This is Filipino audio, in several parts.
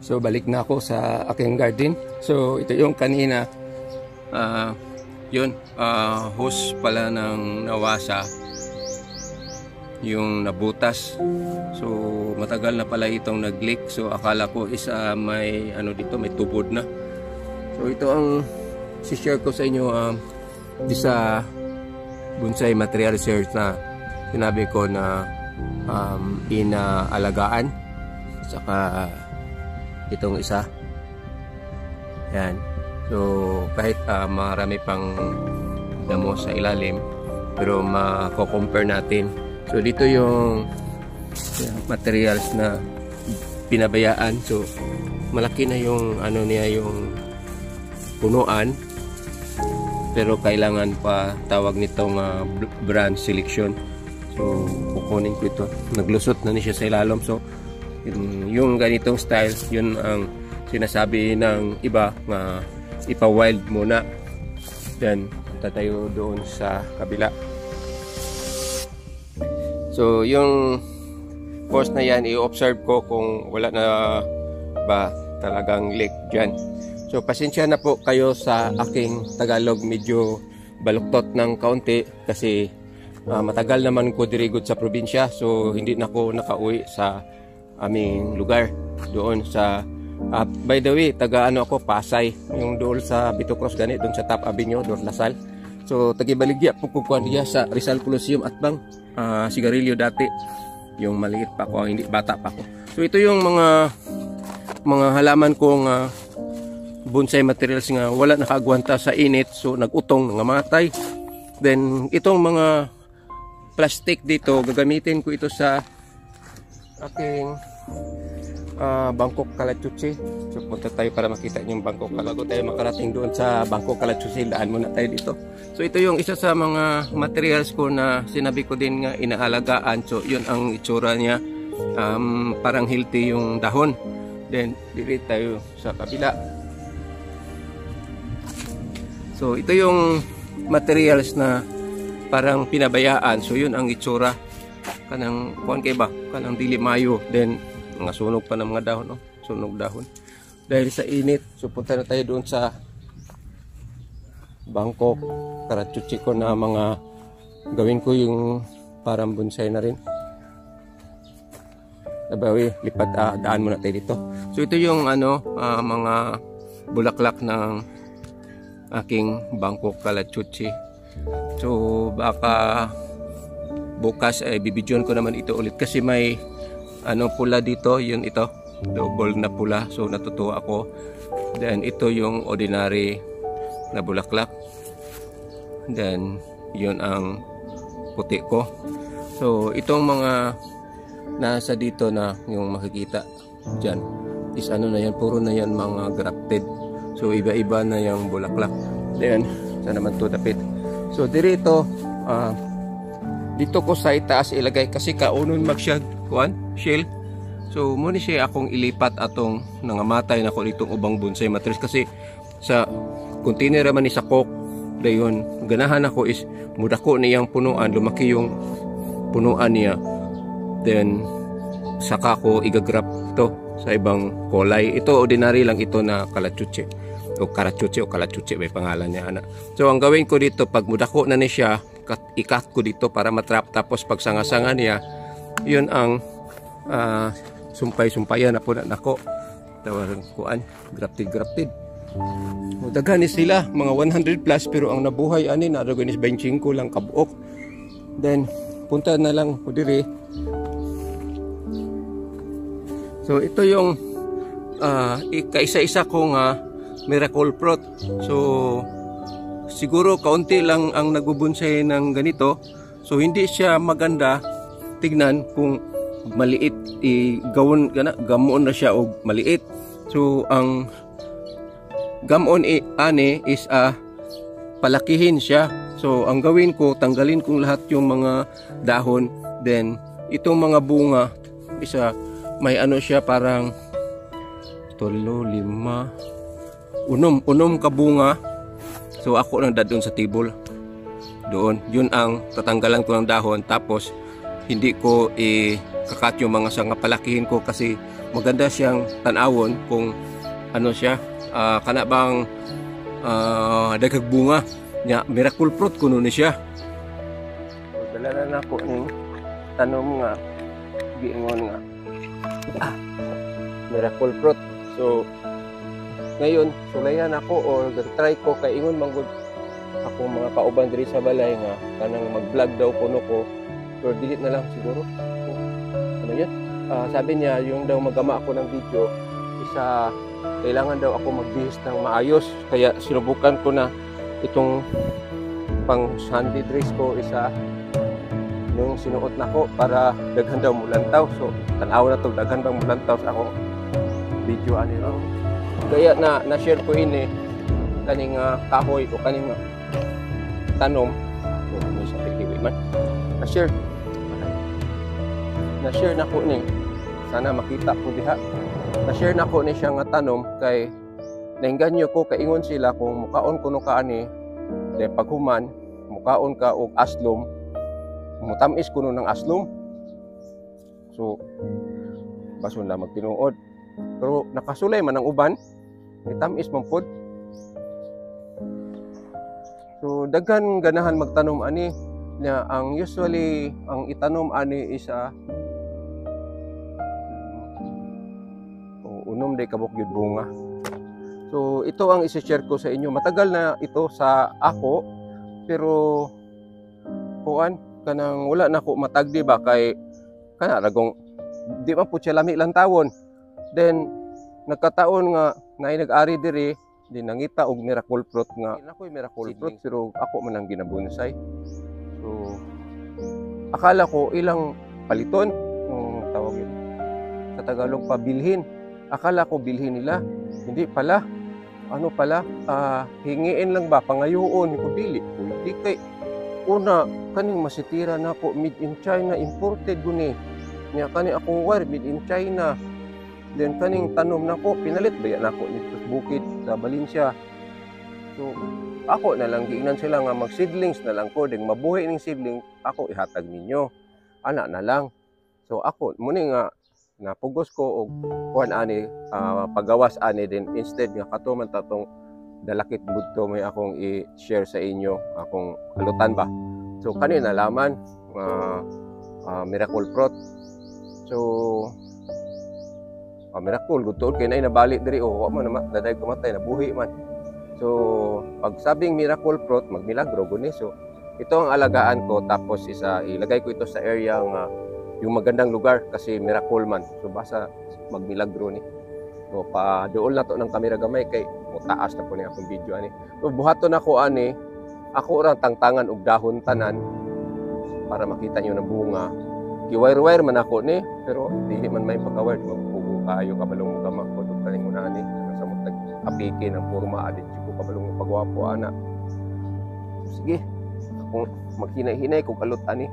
So balik na ako sa aking garden. So ito yung kanina, hose pala ng nawasa, yung nabutas. So matagal na pala itong nag-leak. So akala ko is may dito, may tubod na. So ito ang si-share ko sa inyo sa bonsai material research na sinabi ko na inaalagaan. Saka itong isa. Yan. So kahit marami pang damo sa ilalim, pero mako-compare natin. So dito yung materials na pinabayaan. So malaki na yung yung punuan, pero kailangan pa tawag nitong brand selection. So kukunin ko ito. Naglusot na niya sa ilalom. So yung ganitong style, yun ang sinasabi ng iba na ipa-wild muna, then tatayo doon sa kabila. So yung course na yan, i-observe ko kung wala na ba talagang leak dyan. So pasensya na po kayo sa aking Tagalog, medyo baluktot ng kaunti kasi matagal naman ko dirigod sa probinsya. So hindi na ako nakauwi sa aming lugar doon sa by the way, ako Pasay, yung doon sa Bitocross gani, doon sa Top Avenue, doon Lasal. So tagibaligya po ko diya sa Rizal Coliseum at bang sigarilyo dati, yung maliit pa ko, hindi bata pa ko. So ito yung mga halaman kong bonsai materials nga wala nakagwanta sa init, so nagutong, nangamatay. Then itong mga plastic dito, gagamitin ko ito sa aking Bangkok Kalachuchi. So punta tayo para makita yung Bangkok. Bago tayo makarating doon sa Bangkok Kalachuchi, daan muna tayo dito. So ito yung isa sa mga materials ko na sinabi ko din nga inaalagaan. So yun ang itsura niya, parang healthy yung dahon. Then dito tayo sa kabila. So ito yung materials na parang pinabayaan. So yun ang itsura kanang kuan kay ba, kanang dili mayo. Then mga sunog pa ng mga dahon, no? Sunog dahon dahil sa init. So punta na tayo doon sa Bangkok Kalachuchi ko na mga gawin ko yung parang bonsai na rin. Nabawi, lipat, daan muna tayo dito. So ito yung mga bulaklak ng aking Bangkok Kalachuchi. So baka bukas bibidyon ko naman ito ulit kasi may pula dito, yun ito, double na pula. So natutuwa ako. Then ito yung ordinary na bulaklak. Then yun ang puti ko. So itong mga nasa dito na yung makikita dyan is na yan, puro na yan mga grafted. So iba-iba na yung bulaklak. Then saan naman to dapit? So dito dito ko sa itaas ilagay kasi kaunon magsyag shell. So muna siya akong ilipat atong nangamatay na ko itong ubang bonsai materials kasi sa container naman ni sakok dayon ganahan ako is mudako niyang punuan, lumaki yung punuan niya, then saka ko igagrap ito sa ibang kulay. Ito ordinary lang ito na Kalachuchi o Kalachuchi may pangalan niya ana. So ang gawin ko dito, pag mudako na ni siya, ikat ko dito para matrap, tapos pag sanga-sanga niya, yun ang sumpay-sumpayan na po na nako tawag kuan, grafted. Daghan ni sila mga 100 plus, pero ang nabuhay ani na dagan is 25 lang kabuok. Then punta na lang ko diri. So ito yung kaisa-isa kong miracle fruit. So siguro kaunti lang ang nagbubonsai ng ganito. So hindi siya maganda tignan kung maliit, gamon na siya o maliit. So ang gamon ani is palakihin siya. So ang gawin ko, tanggalin kong lahat yung mga dahon, then itong mga bunga isa may siya parang 3, 5 unom ka bunga. So ako nang dadon sa table doon, yun ang tatanggalan ko ng dahon, tapos hindi ko kakat yung mga sanga, palakihin ko kasi maganda siyang tanawon kung ano siya, kana bang daghag bunga nya miracle fruit kuno ni siya. So, dala na nako ning tanom nga giingon nga miracle fruit. So ngayon sulayan ako or try ko kay ingon manggod ako mga kauban diri sa balay nga kanang mag-vlog daw kuno ko, pero delete na lang siguro. So, ano yun? Sabi niya yung daw magama ako ng video isa, kailangan daw ako magbihis ng maayos, kaya sinubukan ko na itong pang Sunday dress ko isa yung sinuot na ko para daghan daw mulantaw. So tanaw na to daghan bang mulantaw sa ako video ani raw, kaya na-share ko ini kaning kahoy o kaning tanom o sa piliwi man na-share na ko ni, sana makita ko diha, na-share na ko ni siya nga tanom kay nainganyo ko kaingon sila kung mukaon kuno ka ani dahil paghuman mukaon ka og aslom, mutamis kuno ng aslom. So bason lang magtinuod, pero nakasulay man ang uban, itamis man pod. So daghan ganahan magtanom ani nya, ang usually ang itanom ani isa unom day kabuk yun bunga. So ito ang isi-share ko sa inyo, matagal na ito sa ako, pero kuan kanang wala na ko matagdi ba kay kana ragong di man po siya lami lang tawon. Then nagkataon nga nag-ari diri di nangita og miracle fruit nga ako'y miracle fruit pero ako man ang ginabonsay. So akala ko ilang paliton ng tawag yun sa Tagalog pabilhin, akala ko bilhin nila, hindi pala ano pala, hingiin lang ba pangayuon ko dili di kay una kaning masitira na ko made in China, imported guni nya kani akong wire made in China. Then kaning tanom nako pinalit ba nako nito sa bukid sa Valencia. So ako na lang giingnan sila nga mag seedlings na lang ko, ding mabuhi ning seedling ako ihatag ninyo ana na lang. So ako muni nga napugos ko og kuan ani pagawas ani, din instead nga kato man tatong dalakit budto may akong i-share sa inyo akong alutan ba. So kani nalaman miracle fruit. So miracle gud tuod kay nay nabalik diri wa man naday kumatay nabuhi man. So pag sabing miracle fruit magmilagro gud ni. So ito ang alagaan ko, tapos isa ilagay ko ito sa area nga yung magandang lugar kasi miracle man. So basta magmilagro ni. So pa dool na to ng kamera gamay kay mutaas na po ni akong video ani. So buhaton ako ani, ako ra tangtangan og dahon tanan para makita niyo na bunga. Giwire-wire man ako ni, pero dili man may pagka-wire magpugo kayo kabalong mo gama ko dug kaning una ni sa mutag apike ng porma adit ko kabalong mo pagwapo ana. So, sige, ako maghinay-hinay kog alot ani.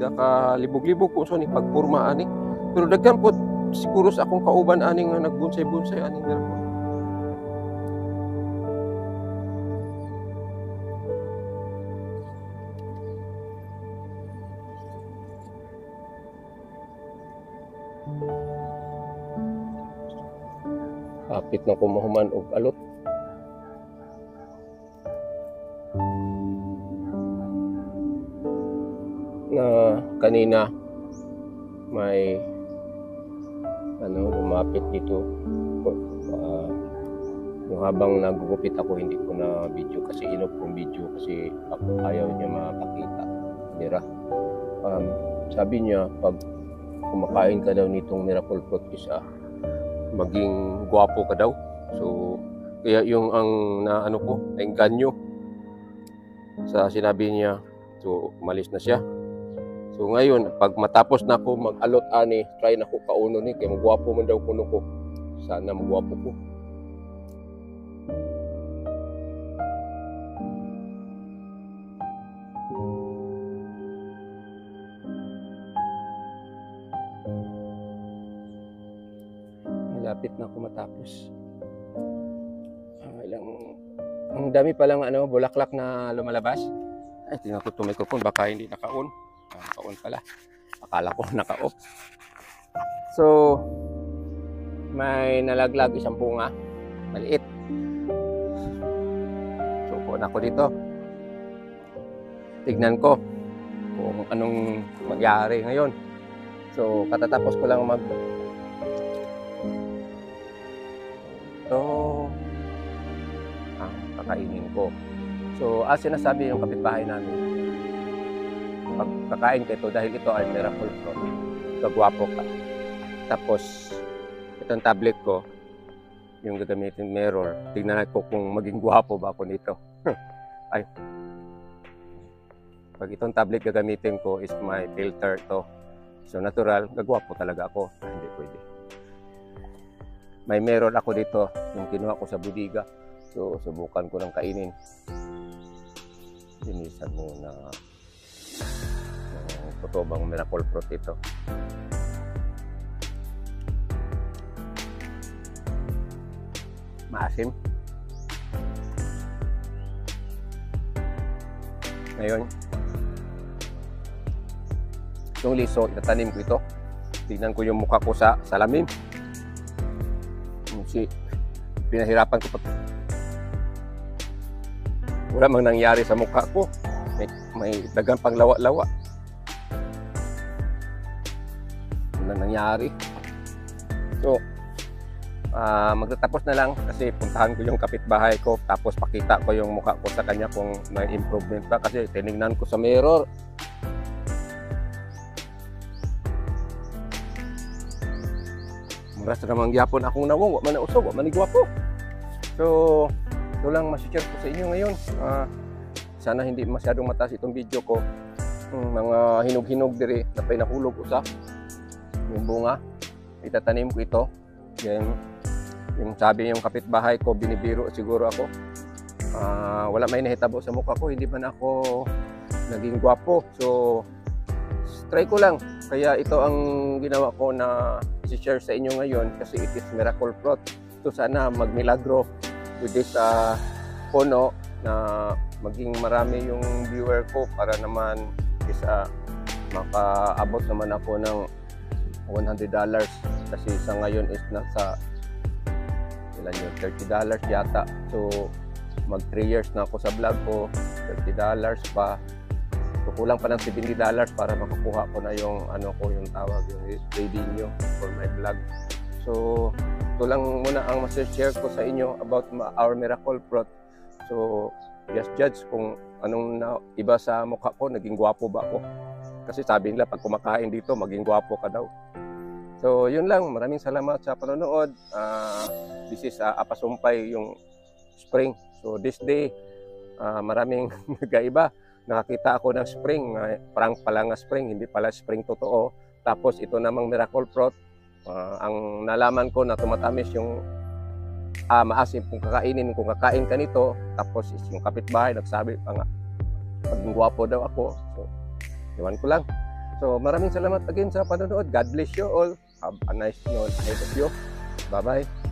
Ka libog-libog ko so ni pagporma ani, pero daghan po siguro sa akong kauban ani nga nagbonsay-bonsay ani nga po. Hapit na ko mahuman og alot. Na kanina may lumapit dito yung habang nagugupit ako hindi ko na video kasi inop kong video kasi ayaw niya mapakita nira. Sabi niya pag kumakain ka daw nitong miracle fruit isa maging gwapo ka daw. So kaya yung ang naano ko nainganyo sa sinabi niya, so umalis na siya. So ngayon, pag matapos na ako mag-alot ani, try na ko kauno ni, kay magwapo man daw kuno ko. Sana magwapo ko. Malapit na ako matapos. Ang dami palang bulaklak na lumalabas. Ay, tingnan ko itong microphone, baka hindi naka-on. Naka-on pala. Akala ko naka-off. So, may nalaglag isang bunga. Maliit. So, puun ako dito. Tignan ko kung anong magyari ngayon. So, katatapos ko lang ito ang kakainin ko. So, as sinasabi yung kapitbahay namin, pag kakain ka ito dahil ito ay miracle fruit, kagwapo ka. Tapos, itong tablet ko, yung gagamitin mirror, tignan ko kung maging gwapo ba ako nito. Ay, pag itong tablet gagamitin ko is may filter to. So, natural, gagwapo talaga ako. Hindi pwede. May mirror ako dito, yung kinuha ko sa budiga. So, subukan ko ng kainin. Linisan mo na totoo bang miracle fruit ito. Maasim. Ngayon, itong liso, itatanim ko ito. Tignan ko yung mukha ko sa salamin. Pinahirapan ko pa. Wala mang nangyari sa mukha ko. May dagang panglawa-lawa. Wala nangyari. So, magtatapos na lang kasi puntahan ko yung kapitbahay ko tapos pakita ko yung mukha ko sa kanya kung may improvement pa kasi tinignan ko sa mirror. Maras namang gyapon akong nawong, wa man na usog, wa man igwapo. So, ito lang masishare ko sa inyo ngayon. Sana hindi masyadong mataas itong video ko. Mga hinog-hinog diri na pinahulog usa. Yung bunga, itatanim ko ito. Then, yung sabi yung kapitbahay ko, binibiro siguro ako. Wala may nahitabo sa mukha ko, hindi man ako naging gwapo. So, try ko lang. Kaya ito ang ginawa ko na i-share sa inyo ngayon kasi it is miracle fruit. So, sana magmilagro with this puno na maging marami yung viewer ko para naman isa makaabot naman ako ng $100 kasi sa ngayon is nasa ilan yun, $30 yata. So mag 3 years na ako sa vlog ko, $30 pa. So kulang pa ng $70 para makakuha ko na yung ano ko, yung tawag, yung revenue for my vlog. So ito lang muna ang mas-share ko sa inyo about our miracle fruit. So just judge kung anong iba sa mukha ko, naging gwapo ba ako. Kasi sabi nila pag kumakain dito, maging gwapo ka daw. So yun lang, maraming salamat sa panonood. This is Apasumpay yung spring. So this day, maraming nagkaiba. Nakakita ako ng spring, prank pala nga spring, hindi pala spring totoo. Tapos ito namang miracle fruit. Ang nalaman ko na tumatamis yung maasim kung kakainin, kung kakain ka nito. Tapos yung kapitbahay nagsabi pa nga, maging gwapo daw ako. So, iwan ko lang. So, maraming salamat again sa panonood. God bless you all. Have a nice noon ahead of you. Bye-bye.